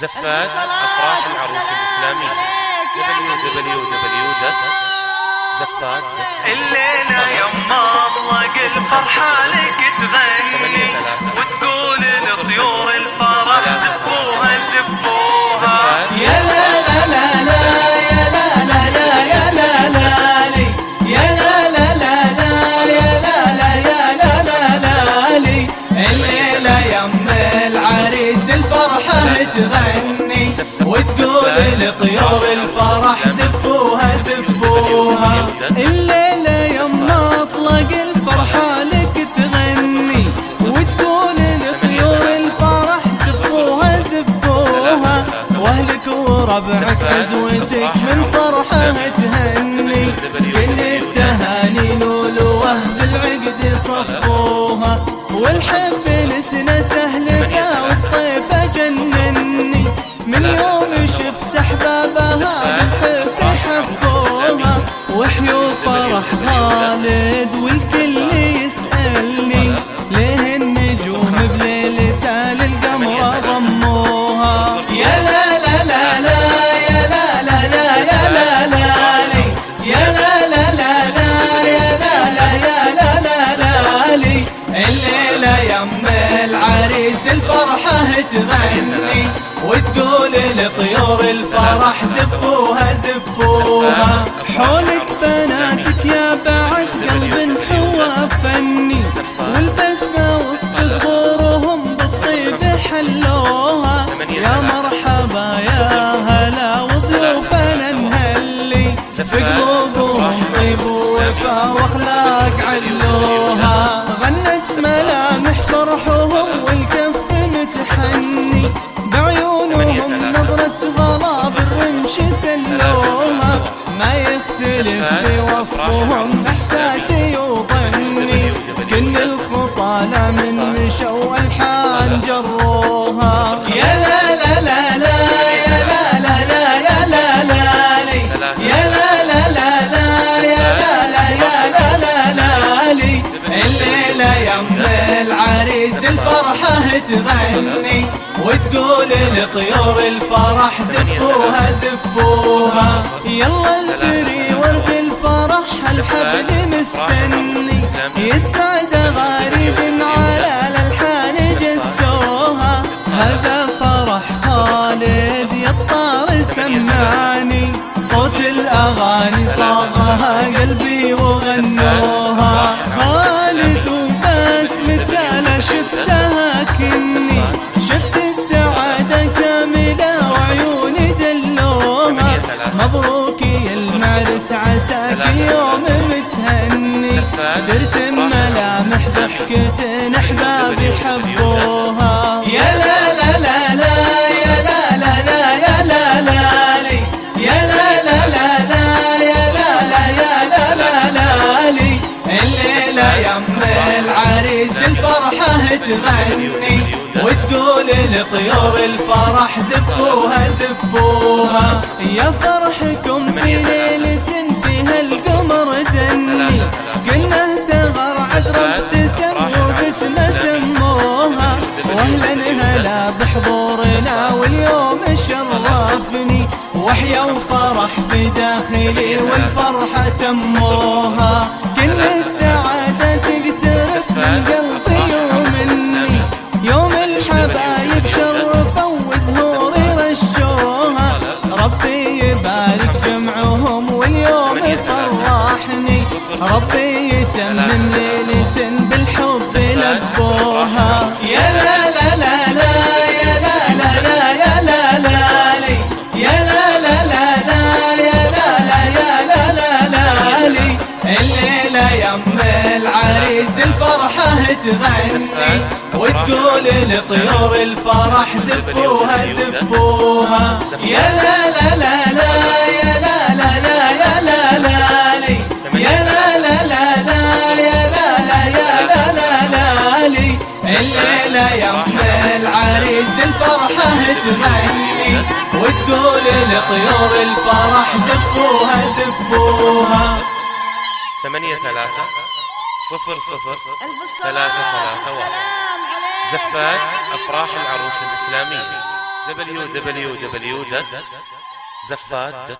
زفات أفراح العروس الإسلامية www.زفات.com. الليلة يما اطلق الفرحة لك تغني وتقول لطيور الفرح زفوها زفوها. يا لا لا لا لا يا لا لا لا يا لا لا لي يا لا لا لا لا يا لا لا يا لا لا لا لي. الليلة يم العريس الفرحة تغني وتقول لطيور الفرح زفوها زفوها. الليلة يما اطلق الفرحة لك تغني وتقول لطيور الفرح زفوها زفوها. واهلك وربعك عزوتك من فرحة تهني كل التهاني لولوه بالعقد صفوها. والحب نسنا سهلها والطيفة جنني من يوم شفت احبابها بالحب حبوها. وحيو فرح خالد والكل يسألني ليه النجوم بليلتها للقمر ضموها. يا لا لا لا لا يا لا لا لا يا لا لا لي يا لا لا لا لا يا لا لا يا لا لا لا لي. الليلة يم العريس الفرحة تغني وتقول لطيور الفرح زفوها زفوها. حولك بناتك يا بعد قلب حوا فني والبسمة وسط ظهورهم بالطيب حلوها. يا مرحبا يا هلا وضيوفنا نهلي بقلوبهم طيب ووفا واخلاق علوها. غنت ملامح فرحهم والكف متحني بعيونهم نظرة غلا بالرمش سلوها. ما يختلف في وصفهم احساسي وظني كل الخطى لا من مشوا والحان جروها. يا لا لا لا لا يا لا لا لا يا لا لا لي يا لا لا لا لا يا لا لا يا لا لا لا لي. الليلة يم العريس الفرحة تغني وتقول لطيور الفرح زفوها زفوها. يلا انثري ورد الفرح الحفل مستني يسمع زغاريد على الالحان جسوها. هذا فرح خالد يا الطار سمعني صوت الاغاني صاغها قلبي وغنوها. خالد وبسمته لا شفتها كني شفت السعادة كاملة وعيوني دلوها. مبروك يا المعرس عساك يوم متهني ترسم ملامح ضحكة احبابي حبوها. يا لا لا لا لا يا لا لا لا يا لا لا لي يا لا لا لا لا يا لا لا يا لا لا لا لي. الليلة يم العريس الفرحة تغني وتقول لطيور الفرح زفوها زفوها. يا فرحكم في ليلة فيها القمر دني كنا ثغر عذرا ابتسم وبسمة سموها. واهلا هلا بحضورنا واليوم شرفني وحيا وفرح في داخلي والفرحة تموها. كل السعادة تقترف من قلبي ومني يوم الحبايب شرفوا وزهور رشوها. ربي يبارك جمعهم واليوم يفرحني ربي يتمم ليلة بالحب لبوها. يا لا لا لا لا يا لا لا لا يا لا لا لي يا لا لا لا لا يا لا لا يا لا لا لا لي. الليلة يم العريس الفرحة تغني وتقول لطيور الفرح زفوها زفوها. يا لا لا لا لا يا لا لا لا يا لا لا لي يا لا لا لا لا يا لا لا يا لا لا لا لي. الليلة يم العريس الفرحة تغني وتقول لطيور الفرح زفوها زفوها. 83 00331 زفات أفراح العروس الإسلامية www.zafat.com